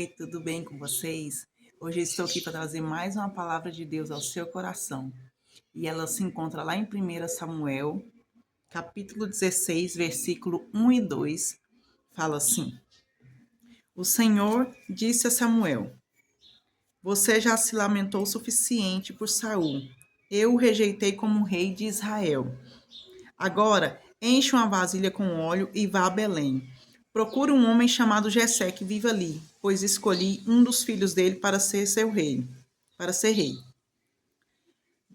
Oi, tudo bem com vocês? Hoje eu estou aqui para trazer mais uma palavra de Deus ao seu coração. E ela se encontra lá em 1 Samuel, capítulo 16, versículo 1 e 2. Fala assim: O Senhor disse a Samuel: Você já se lamentou o suficiente por Saul. Eu o rejeitei como rei de Israel. Agora, enche uma vasilha com óleo e vá a Belém. Procure um homem chamado Jessé que viva ali, pois escolhi um dos filhos dele para ser seu rei, para ser rei.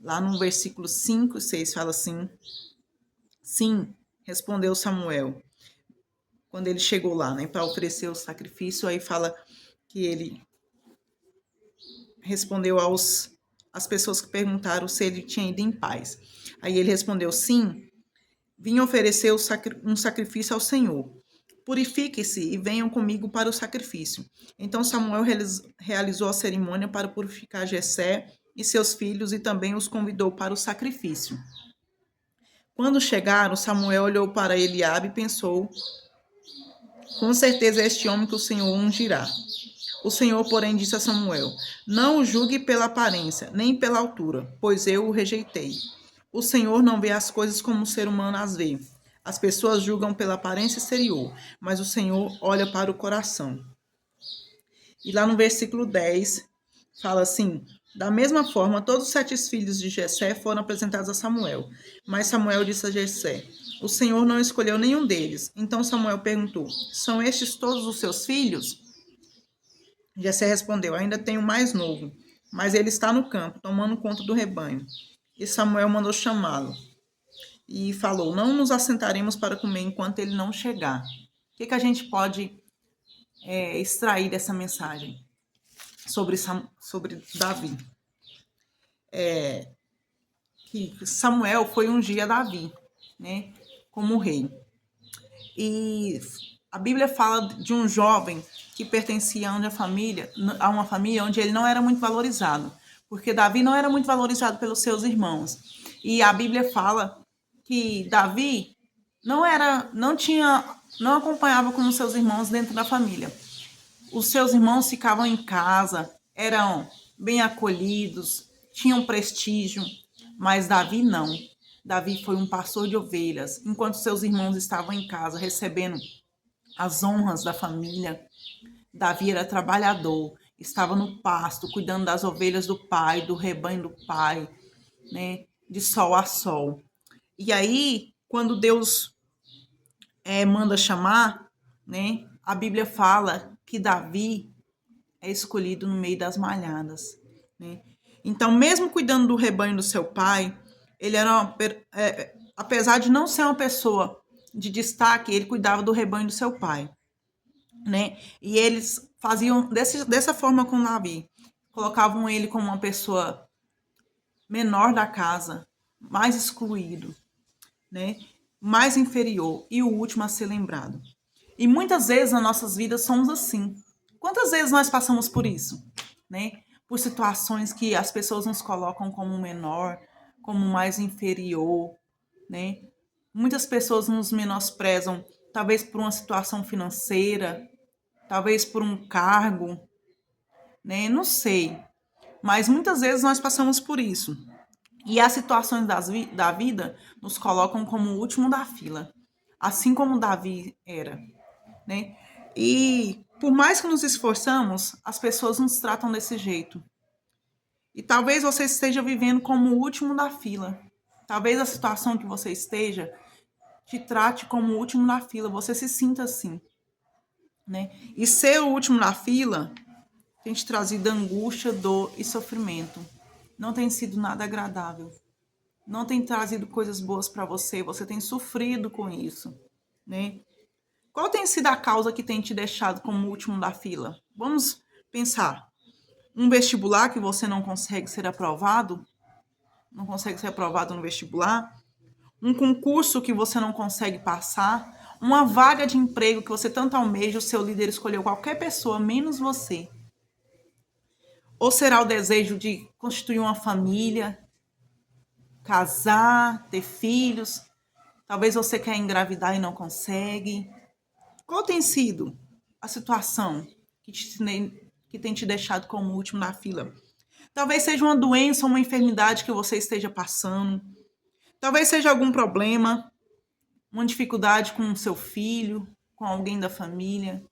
Lá no versículo 5 e 6 fala assim: Sim, respondeu Samuel. Quando ele chegou lá, né, para oferecer o sacrifício, aí fala que ele respondeu às pessoas que perguntaram se ele tinha ido em paz. Aí ele respondeu: Sim, vim oferecer um sacrifício ao Senhor. Purifique-se e venham comigo para o sacrifício. Então Samuel realizou a cerimônia para purificar Jessé e seus filhos e também os convidou para o sacrifício. Quando chegaram, Samuel olhou para Eliabe e pensou: com certeza é este homem que o Senhor ungirá. O Senhor, porém, disse a Samuel: Não o julgue pela aparência, nem pela altura, pois eu o rejeitei. O Senhor não vê as coisas como o ser humano as vê. As pessoas julgam pela aparência exterior, mas o Senhor olha para o coração. E lá no versículo 10, fala assim: Da mesma forma, todos os 7 filhos de Jessé foram apresentados a Samuel. Mas Samuel disse a Jessé: O Senhor não escolheu nenhum deles. Então Samuel perguntou: São estes todos os seus filhos? Jessé respondeu: Ainda tenho mais novo, mas ele está no campo, tomando conta do rebanho. E Samuel mandou chamá-lo e falou: Não nos assentaremos para comer enquanto ele não chegar. O que a gente pode extrair dessa mensagem sobre Davi? Que Samuel foi ungir a Davi, né, como rei. E a Bíblia fala de um jovem que pertencia a uma família onde ele não era muito valorizado, porque Davi não era muito valorizado pelos seus irmãos. E a Bíblia fala que Davi não acompanhava com os seus irmãos dentro da família. Os seus irmãos ficavam em casa, eram bem acolhidos, tinham prestígio, mas Davi não. Davi foi um pastor de ovelhas, enquanto seus irmãos estavam em casa recebendo as honras da família. Davi era trabalhador, estava no pasto, cuidando das ovelhas do pai, do rebanho do pai, né, de sol a sol. E aí, quando Deus manda chamar, né, a Bíblia fala que Davi é escolhido no meio das malhadas, né? Então, mesmo cuidando do rebanho do seu pai, ele era apesar de não ser uma pessoa de destaque, ele cuidava do rebanho do seu pai, né? E eles faziam dessa forma com Davi, colocavam ele como uma pessoa menor da casa, mais excluído, né? Mais inferior e o último a ser lembrado. E muitas vezes nas nossas vidas somos assim. Quantas vezes nós passamos por isso, né? Por situações que as pessoas nos colocam como menor, como mais inferior, né? Muitas pessoas nos menosprezam, talvez por uma situação financeira, talvez por um cargo, né? Não sei. Mas muitas vezes nós passamos por isso. E as situações da vida nos colocam como o último da fila, assim como Davi era, né? E por mais que nos esforçamos, as pessoas nos tratam desse jeito. E talvez você esteja vivendo como o último da fila. Talvez a situação que você esteja te trate como o último da fila, você se sinta assim, né? E ser o último da fila tem te trazido angústia, dor e sofrimento. Não tem sido nada agradável. Não tem trazido coisas boas para você, você tem sofrido com isso, né? Qual tem sido a causa que tem te deixado como o último da fila? Vamos pensar. Um vestibular que você não consegue ser aprovado? Não consegue ser aprovado no vestibular? Um concurso que você não consegue passar? Uma vaga de emprego que você tanto almeja, o seu líder escolheu qualquer pessoa, menos você? Ou será o desejo de constituir uma família, casar, ter filhos? Talvez você quer engravidar e não consegue. Qual tem sido a situação que tem te deixado como o último da fila. Talvez seja uma doença ou uma enfermidade que você esteja passando. Talvez seja algum problema, uma dificuldade com o seu filho, com alguém da família.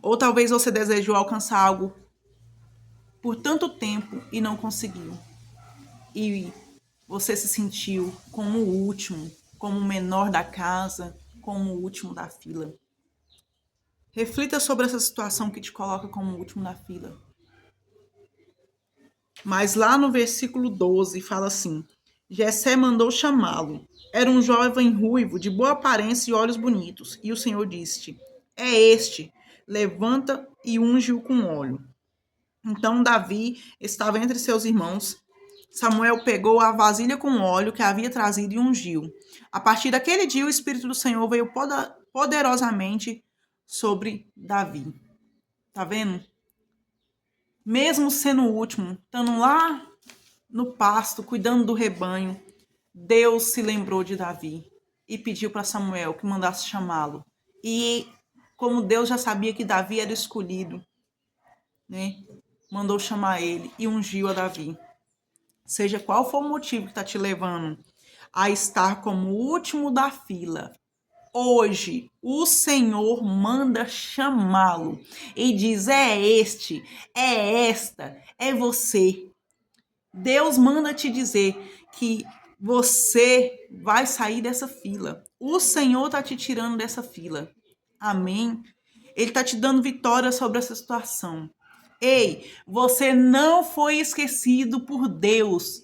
Ou talvez você desejou alcançar algo por tanto tempo e não conseguiu. E você se sentiu como o último, como o menor da casa, como o último da fila. Reflita sobre essa situação que te coloca como o último da fila. Mas lá no versículo 12 fala assim: Jessé mandou chamá-lo. Era um jovem ruivo, de boa aparência e olhos bonitos. E o Senhor disse: É este, levanta e unge-o com óleo. Então Davi estava entre seus irmãos. Samuel pegou a vasilha com óleo que havia trazido e ungiu. A partir daquele dia, o Espírito do Senhor veio poderosamente sobre Davi. Tá vendo? Mesmo sendo o último, estando lá no pasto, cuidando do rebanho, Deus se lembrou de Davi e pediu para Samuel que mandasse chamá-lo. E como Deus já sabia que Davi era escolhido, né, mandou chamar ele e ungiu a Davi. Seja qual for o motivo que está te levando a estar como o último da fila, hoje o Senhor manda chamá-lo e diz: é este, é esta, é você. Deus manda te dizer que você vai sair dessa fila. O Senhor está te tirando dessa fila. Amém? Ele está te dando vitória sobre essa situação. Ei, você não foi esquecido por Deus.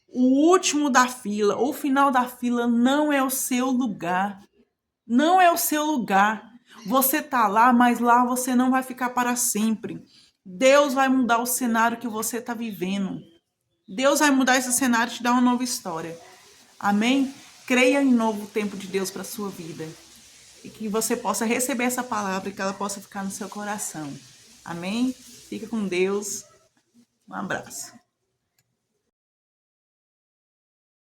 O último da fila, o final da fila não é o seu lugar. Não é o seu lugar. Você está lá, mas lá você não vai ficar para sempre. Deus vai mudar o cenário que você está vivendo. Deus vai mudar esse cenário e te dar uma nova história. Amém? Creia em novo tempo de Deus para a sua vida. E que você possa receber essa palavra e que ela possa ficar no seu coração. Amém? Fica com Deus. Um abraço.